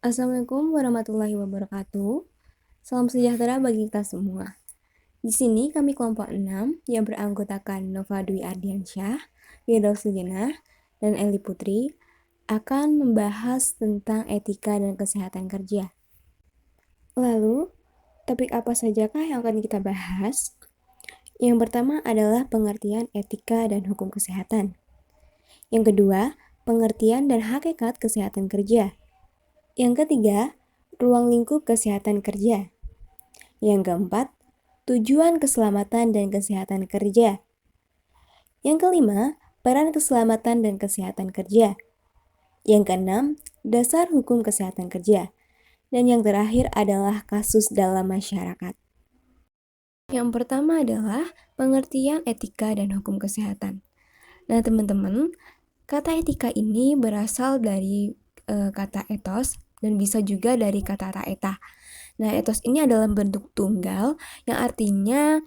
Assalamualaikum warahmatullahi wabarakatuh. Salam sejahtera bagi kita semua. Di sini kami kelompok 6 yang beranggotakan Nova Dwi Ardiansyah, Firdaus Sulinah, dan Eli Putri akan membahas tentang etika dan kesehatan kerja. Lalu, topik apa sajakah yang akan kita bahas? Yang pertama adalah pengertian etika dan hukum kesehatan. Yang kedua, pengertian dan hakikat kesehatan kerja. Yang ketiga, ruang lingkup kesehatan kerja. Yang keempat, tujuan keselamatan dan kesehatan kerja. Yang kelima, peran keselamatan dan kesehatan kerja. Yang keenam, dasar hukum kesehatan kerja. Dan yang terakhir adalah kasus dalam masyarakat. Yang pertama adalah pengertian etika dan hukum kesehatan. Nah, teman-teman, kata etika ini berasal dari kata etos dan bisa juga dari kata taeta. Nah, etos ini adalah bentuk tunggal yang artinya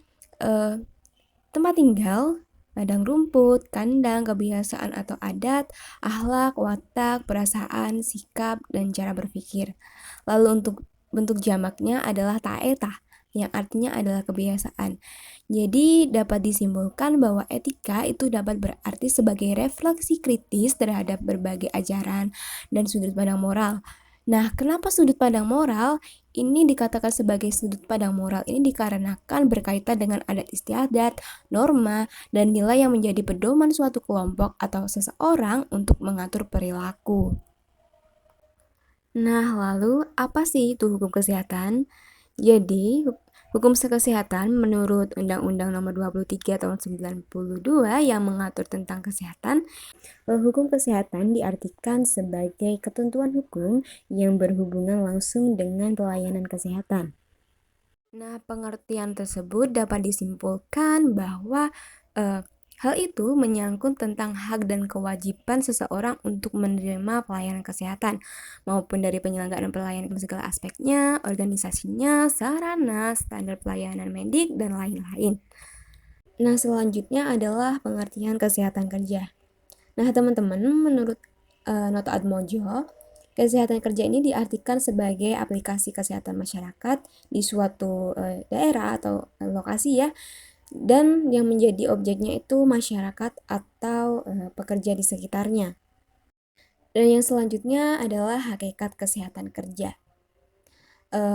tempat tinggal, padang rumput, kandang, kebiasaan atau adat, akhlak, watak, perasaan, sikap, dan cara berpikir. Lalu untuk bentuk jamaknya adalah taeta, yang artinya adalah kebiasaan. Jadi dapat disimpulkan bahwa etika itu dapat berarti sebagai refleksi kritis terhadap berbagai ajaran dan sudut pandang moral. Nah, kenapa sudut pandang moral? Ini dikatakan sebagai sudut pandang moral ini dikarenakan berkaitan dengan adat istiadat, norma, dan nilai yang menjadi pedoman suatu kelompok atau seseorang untuk mengatur perilaku. Nah, lalu apa sih itu hukum kesehatan? Jadi, hukum kesehatan menurut Undang-Undang Nomor 23 Tahun 92 yang mengatur tentang kesehatan, hukum kesehatan diartikan sebagai ketentuan hukum yang berhubungan langsung dengan pelayanan kesehatan. Nah, pengertian tersebut dapat disimpulkan bahwa hal itu menyangkut tentang hak dan kewajiban seseorang untuk menerima pelayanan kesehatan, maupun dari penyelenggaraan pelayanan segala aspeknya, organisasinya, sarana, standar pelayanan medik, dan lain-lain. Nah, selanjutnya adalah pengertian kesehatan kerja. Nah, teman-teman, menurut Nota Atmojo, kesehatan kerja ini diartikan sebagai aplikasi kesehatan masyarakat di suatu daerah atau lokasi ya, dan yang menjadi objeknya itu masyarakat atau pekerja di sekitarnya. Dan yang selanjutnya adalah hakikat kesehatan kerja.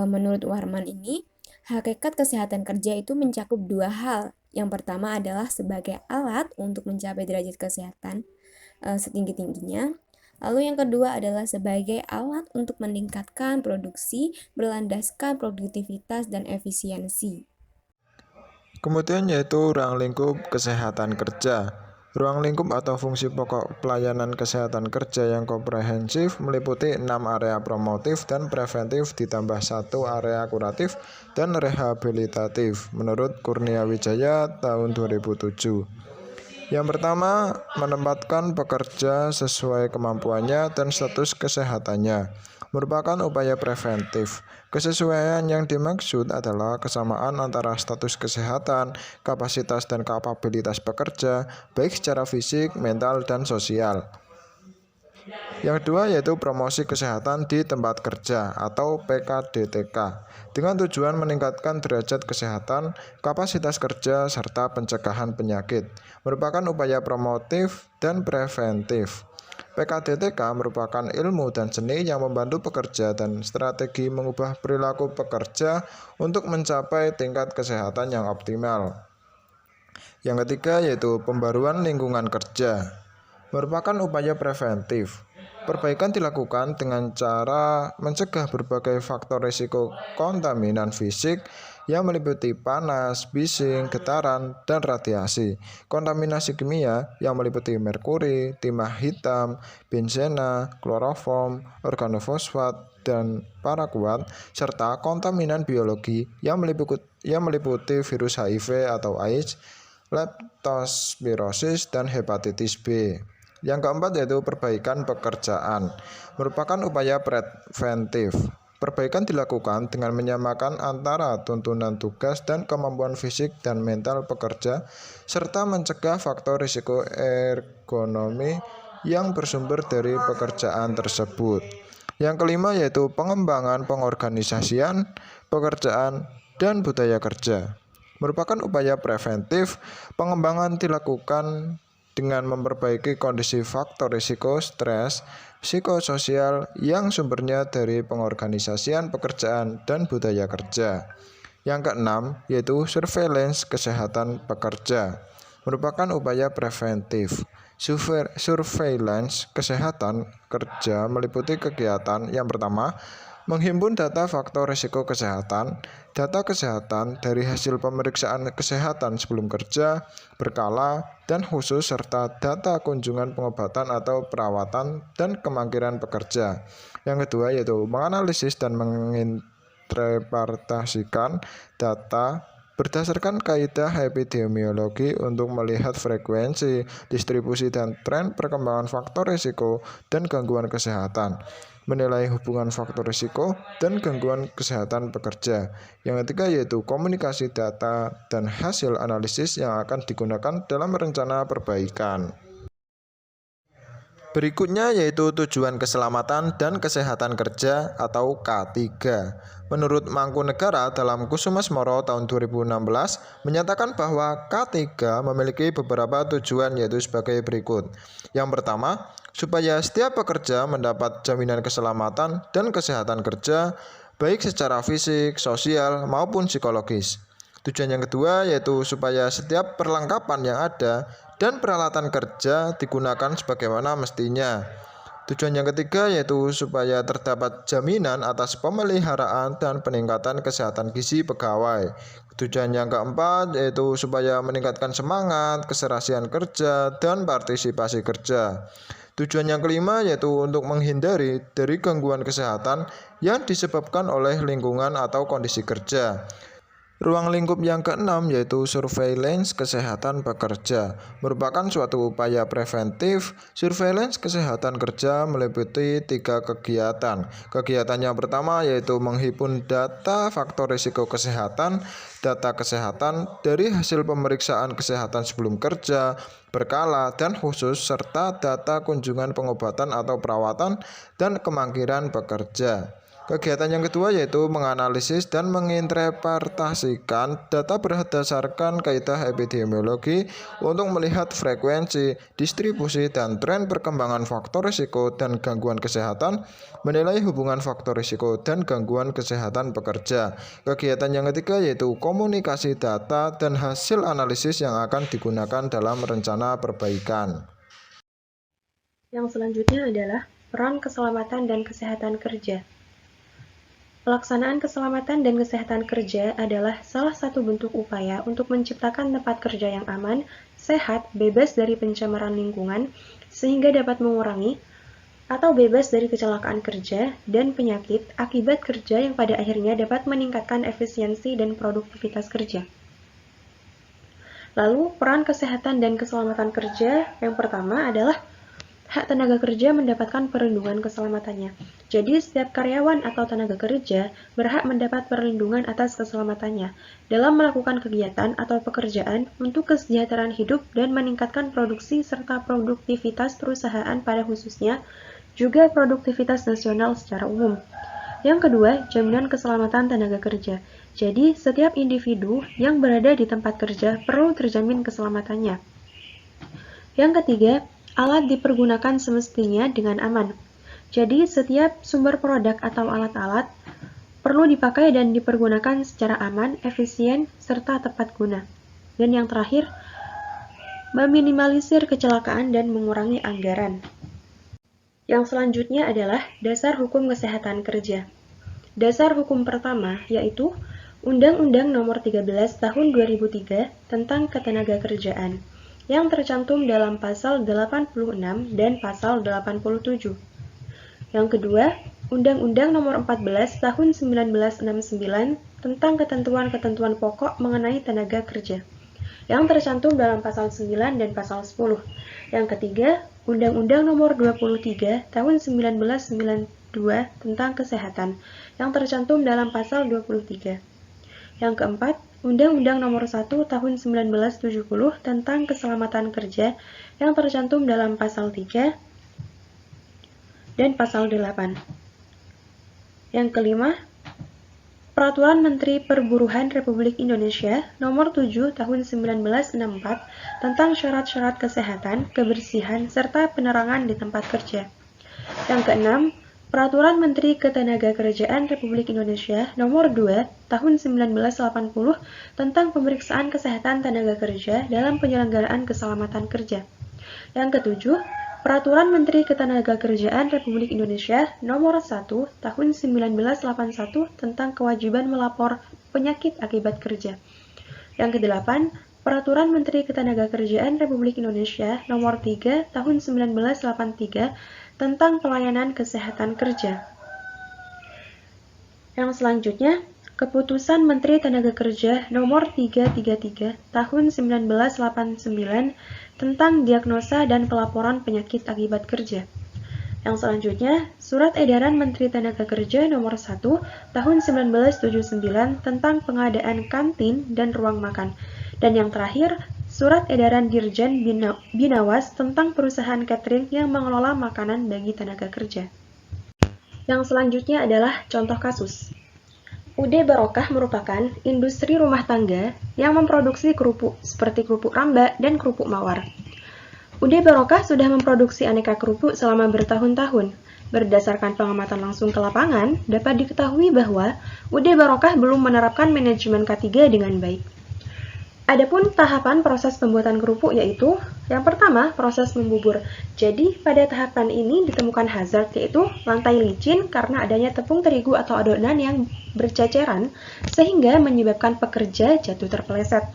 Menurut Warman ini, hakikat kesehatan kerja itu mencakup dua hal. Yang pertama adalah sebagai alat untuk mencapai derajat kesehatan setinggi-tingginya. Lalu yang kedua adalah sebagai alat untuk meningkatkan produksi, berlandaskan produktivitas dan efisiensi. Kemudian yaitu ruang lingkup kesehatan kerja. Ruang lingkup atau fungsi pokok pelayanan kesehatan kerja yang komprehensif meliputi 6 area promotif dan preventif ditambah 1 area kuratif dan rehabilitatif menurut Kurnia Wijaya tahun 2007. Yang pertama, menempatkan pekerja sesuai kemampuannya dan status kesehatannya merupakan upaya preventif. Kesesuaian yang dimaksud adalah kesamaan antara status kesehatan, kapasitas dan kapabilitas pekerja, baik secara fisik, mental, dan sosial. Yang kedua yaitu promosi kesehatan di tempat kerja atau PKDTK dengan tujuan meningkatkan derajat kesehatan, kapasitas kerja, serta pencegahan penyakit. Merupakan upaya promotif dan preventif. PKDTK merupakan ilmu dan seni yang membantu pekerja dan strategi mengubah perilaku pekerja untuk mencapai tingkat kesehatan yang optimal. Yang ketiga yaitu pembaruan lingkungan kerja. Merupakan upaya preventif. Perbaikan dilakukan dengan cara mencegah berbagai faktor risiko kontaminan fisik yang meliputi panas, bising, getaran, dan radiasi. Kontaminasi kimia yang meliputi merkuri, timah hitam, benzena, kloroform, organofosfat, dan parakuat, serta kontaminan biologi yang meliputi virus HIV atau AIDS, leptospirosis, dan hepatitis B. Yang keempat yaitu perbaikan pekerjaan, merupakan upaya preventif. Perbaikan dilakukan dengan menyamakan antara tuntunan tugas dan kemampuan fisik dan mental pekerja, serta mencegah faktor risiko ergonomi yang bersumber dari pekerjaan tersebut. Yang kelima yaitu pengembangan pengorganisasian, pekerjaan, dan budaya kerja. Merupakan upaya preventif, pengembangan dilakukan dengan memperbaiki kondisi faktor risiko stres psikososial yang sumbernya dari pengorganisasian pekerjaan dan budaya kerja. Yang keenam yaitu surveillance kesehatan pekerja. Merupakan upaya preventif. Surveillance kesehatan kerja meliputi kegiatan yang pertama, menghimpun data faktor risiko kesehatan, data kesehatan dari hasil pemeriksaan kesehatan sebelum kerja, berkala, dan khusus serta data kunjungan pengobatan atau perawatan dan kemangkiran pekerja. Yang kedua yaitu menganalisis dan menginterpretasikan data berdasarkan kaidah epidemiologi untuk melihat frekuensi, distribusi, dan tren perkembangan faktor risiko dan gangguan kesehatan, menilai hubungan faktor risiko dan gangguan kesehatan pekerja. Yang ketiga yaitu komunikasi data dan hasil analisis yang akan digunakan dalam rencana perbaikan. Berikutnya yaitu tujuan keselamatan dan kesehatan kerja atau K3. Menurut Mangkunegara dalam Kusumasmoro tahun 2016 menyatakan bahwa K3 memiliki beberapa tujuan yaitu sebagai berikut. Yang pertama, supaya setiap pekerja mendapat jaminan keselamatan dan kesehatan kerja baik secara fisik, sosial maupun psikologis. Tujuan yang kedua yaitu supaya setiap perlengkapan yang ada dan peralatan kerja digunakan sebagaimana mestinya. Tujuan yang ketiga yaitu supaya terdapat jaminan atas pemeliharaan dan peningkatan kesehatan gizi pegawai. Tujuan yang keempat yaitu supaya meningkatkan semangat, keserasian kerja, dan partisipasi kerja. Tujuan yang kelima yaitu untuk menghindari dari gangguan kesehatan yang disebabkan oleh lingkungan atau kondisi kerja. Ruang lingkup yang keenam yaitu surveillance kesehatan pekerja. Merupakan suatu upaya preventif. Surveillance kesehatan kerja meliputi 3 kegiatan. Kegiatan yang pertama yaitu menghimpun data faktor risiko kesehatan, data kesehatan dari hasil pemeriksaan kesehatan sebelum kerja, berkala dan khusus serta data kunjungan pengobatan atau perawatan dan kemangkiran pekerja. Kegiatan yang kedua yaitu menganalisis dan menginterpretasikan data berdasarkan kaidah epidemiologi untuk melihat frekuensi, distribusi, dan tren perkembangan faktor risiko dan gangguan kesehatan, menilai hubungan faktor risiko dan gangguan kesehatan pekerja. Kegiatan yang ketiga yaitu komunikasi data dan hasil analisis yang akan digunakan dalam rencana perbaikan. Yang selanjutnya adalah peran keselamatan dan kesehatan kerja. Pelaksanaan keselamatan dan kesehatan kerja adalah salah satu bentuk upaya untuk menciptakan tempat kerja yang aman, sehat, bebas dari pencemaran lingkungan, sehingga dapat mengurangi atau bebas dari kecelakaan kerja dan penyakit akibat kerja yang pada akhirnya dapat meningkatkan efisiensi dan produktivitas kerja. Lalu, peran kesehatan dan keselamatan kerja yang pertama adalah hak tenaga kerja mendapatkan perlindungan keselamatannya. Jadi, setiap karyawan atau tenaga kerja berhak mendapat perlindungan atas keselamatannya dalam melakukan kegiatan atau pekerjaan untuk kesejahteraan hidup dan meningkatkan produksi serta produktivitas perusahaan pada khususnya, juga produktivitas nasional secara umum. Yang kedua, jaminan keselamatan tenaga kerja. Jadi, setiap individu yang berada di tempat kerja perlu terjamin keselamatannya. Yang ketiga, alat dipergunakan semestinya dengan aman. Jadi, setiap sumber produk atau alat-alat perlu dipakai dan dipergunakan secara aman, efisien, serta tepat guna. Dan yang terakhir, meminimalisir kecelakaan dan mengurangi anggaran. Yang selanjutnya adalah dasar hukum kesehatan kerja. Dasar hukum pertama yaitu Undang-Undang Nomor 13 Tahun 2003 tentang Ketenagakerjaan yang tercantum dalam pasal 86 dan pasal 87. Yang kedua, Undang-Undang Nomor 14 Tahun 1969 tentang ketentuan-ketentuan pokok mengenai tenaga kerja yang tercantum dalam pasal 9 dan pasal 10. Yang ketiga, Undang-Undang Nomor 23 Tahun 1992 tentang kesehatan yang tercantum dalam pasal 23. Yang keempat, Undang-Undang Nomor 1 Tahun 1970 tentang keselamatan kerja yang tercantum dalam pasal 3 dan pasal 8. Yang kelima, Peraturan Menteri Perburuhan Republik Indonesia Nomor 7 Tahun 1964 tentang syarat-syarat kesehatan, kebersihan, serta penerangan di tempat kerja. Yang keenam, Peraturan Menteri Ketenagakerjaan Republik Indonesia Nomor 2 Tahun 1980 tentang pemeriksaan kesehatan tenaga kerja dalam penyelenggaraan keselamatan kerja. Yang ketujuh, Peraturan Menteri Ketenagakerjaan Republik Indonesia Nomor 1 Tahun 1981 tentang kewajiban melapor penyakit akibat kerja. Yang kedelapan, Peraturan Menteri Ketenagakerjaan Republik Indonesia Nomor 3 Tahun 1983 tentang pelayanan kesehatan kerja. Yang selanjutnya, Keputusan Menteri Tenaga Kerja Nomor 333 Tahun 1989 tentang diagnosa dan pelaporan penyakit akibat kerja. Yang selanjutnya, Surat Edaran Menteri Tenaga Kerja Nomor 1 Tahun 1979 tentang pengadaan kantin dan ruang makan. Dan yang terakhir, Surat Edaran Dirjen Binawas tentang perusahaan catering yang mengelola makanan bagi tenaga kerja. Yang selanjutnya adalah contoh kasus. UD Barokah merupakan industri rumah tangga yang memproduksi kerupuk seperti kerupuk ramba dan kerupuk mawar. UD Barokah sudah memproduksi aneka kerupuk selama bertahun-tahun. Berdasarkan pengamatan langsung ke lapangan, dapat diketahui bahwa UD Barokah belum menerapkan manajemen K3 dengan baik. Adapun tahapan proses pembuatan kerupuk yaitu, yang pertama, proses membubur. Jadi, pada tahapan ini ditemukan hazard yaitu lantai licin karena adanya tepung terigu atau adonan yang berceceran sehingga menyebabkan pekerja jatuh terpeleset.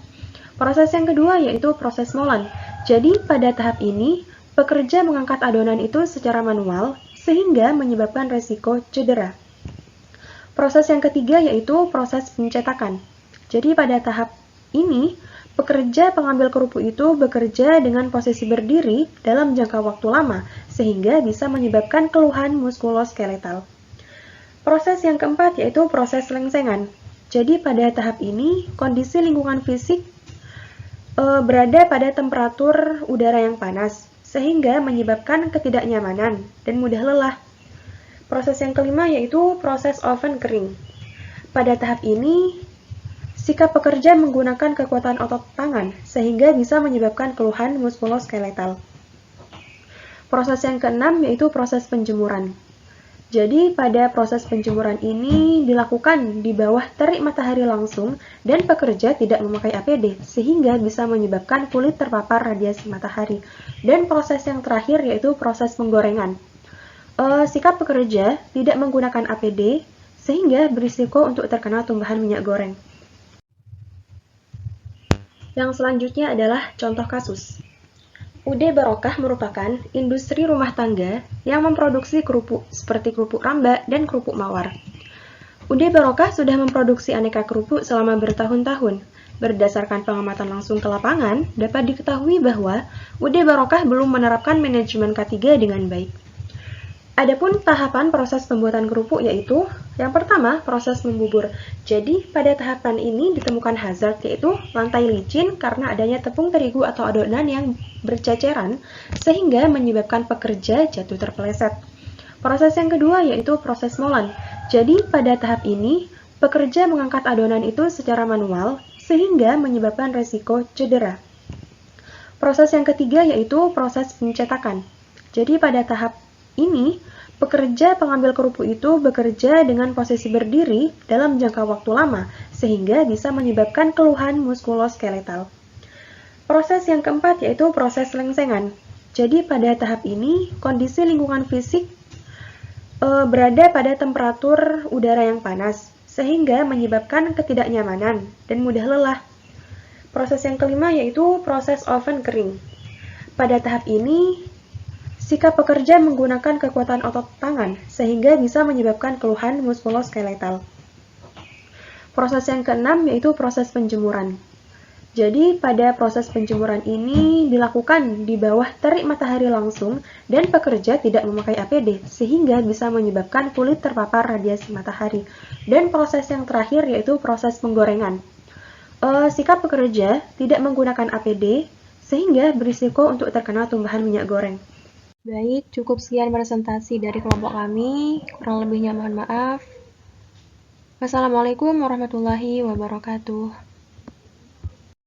Proses yang kedua yaitu proses molen. Jadi, pada tahap ini, pekerja mengangkat adonan itu secara manual sehingga menyebabkan resiko cedera. Proses yang ketiga yaitu proses pencetakan. Jadi, pada tahap ini, pekerja pengambil kerupuk itu bekerja dengan posisi berdiri dalam jangka waktu lama, sehingga bisa menyebabkan keluhan muskuloskeletal. Proses yang keempat yaitu proses lengsengan. Jadi pada tahap ini, kondisi lingkungan fisik berada pada temperatur udara yang panas, sehingga menyebabkan ketidaknyamanan dan mudah lelah. Proses yang kelima yaitu proses oven kering. Pada tahap ini, sikap pekerja menggunakan kekuatan otot tangan sehingga bisa menyebabkan keluhan muskuloskeletal. Proses yang keenam yaitu proses penjemuran. Jadi pada proses penjemuran ini dilakukan di bawah terik matahari langsung dan pekerja tidak memakai APD sehingga bisa menyebabkan kulit terpapar radiasi matahari. Dan proses yang terakhir yaitu proses penggorengan. Sikap pekerja tidak menggunakan APD sehingga berisiko untuk terkena tumbuhan minyak goreng. Yang selanjutnya adalah contoh kasus. UD Barokah merupakan industri rumah tangga yang memproduksi kerupuk seperti kerupuk ramba dan kerupuk mawar. UD Barokah sudah memproduksi aneka kerupuk selama bertahun-tahun. Berdasarkan pengamatan langsung ke lapangan, dapat diketahui bahwa UD Barokah belum menerapkan manajemen K3 dengan baik. Adapun tahapan proses pembuatan kerupuk yaitu, yang pertama, proses membubur. Jadi, pada tahapan ini ditemukan hazard yaitu lantai licin karena adanya tepung terigu atau adonan yang berceceran sehingga menyebabkan pekerja jatuh terpeleset. Proses yang kedua yaitu proses molen. Jadi, pada tahap ini, pekerja mengangkat adonan itu secara manual sehingga menyebabkan resiko cedera. Proses yang ketiga yaitu proses pencetakan. Jadi, pada tahap ini, pekerja pengambil kerupuk itu bekerja dengan posisi berdiri dalam jangka waktu lama, sehingga bisa menyebabkan keluhan muskuloskeletal. Proses yang keempat yaitu proses lengsengan. Jadi pada tahap ini, kondisi lingkungan fisik berada pada temperatur udara yang panas, sehingga menyebabkan ketidaknyamanan dan mudah lelah. Proses yang kelima yaitu proses oven kering. Pada tahap ini, sikap pekerja menggunakan kekuatan otot tangan sehingga bisa menyebabkan keluhan muskuloskeletal. Proses yang keenam yaitu proses penjemuran. Jadi pada proses penjemuran ini dilakukan di bawah terik matahari langsung dan pekerja tidak memakai APD sehingga bisa menyebabkan kulit terpapar radiasi matahari. Dan proses yang terakhir yaitu proses penggorengan. Sikap pekerja tidak menggunakan APD sehingga berisiko untuk terkena tumbuhan minyak goreng. Baik, cukup sekian presentasi dari kelompok kami. Kurang lebihnya mohon maaf. Wassalamualaikum warahmatullahi wabarakatuh.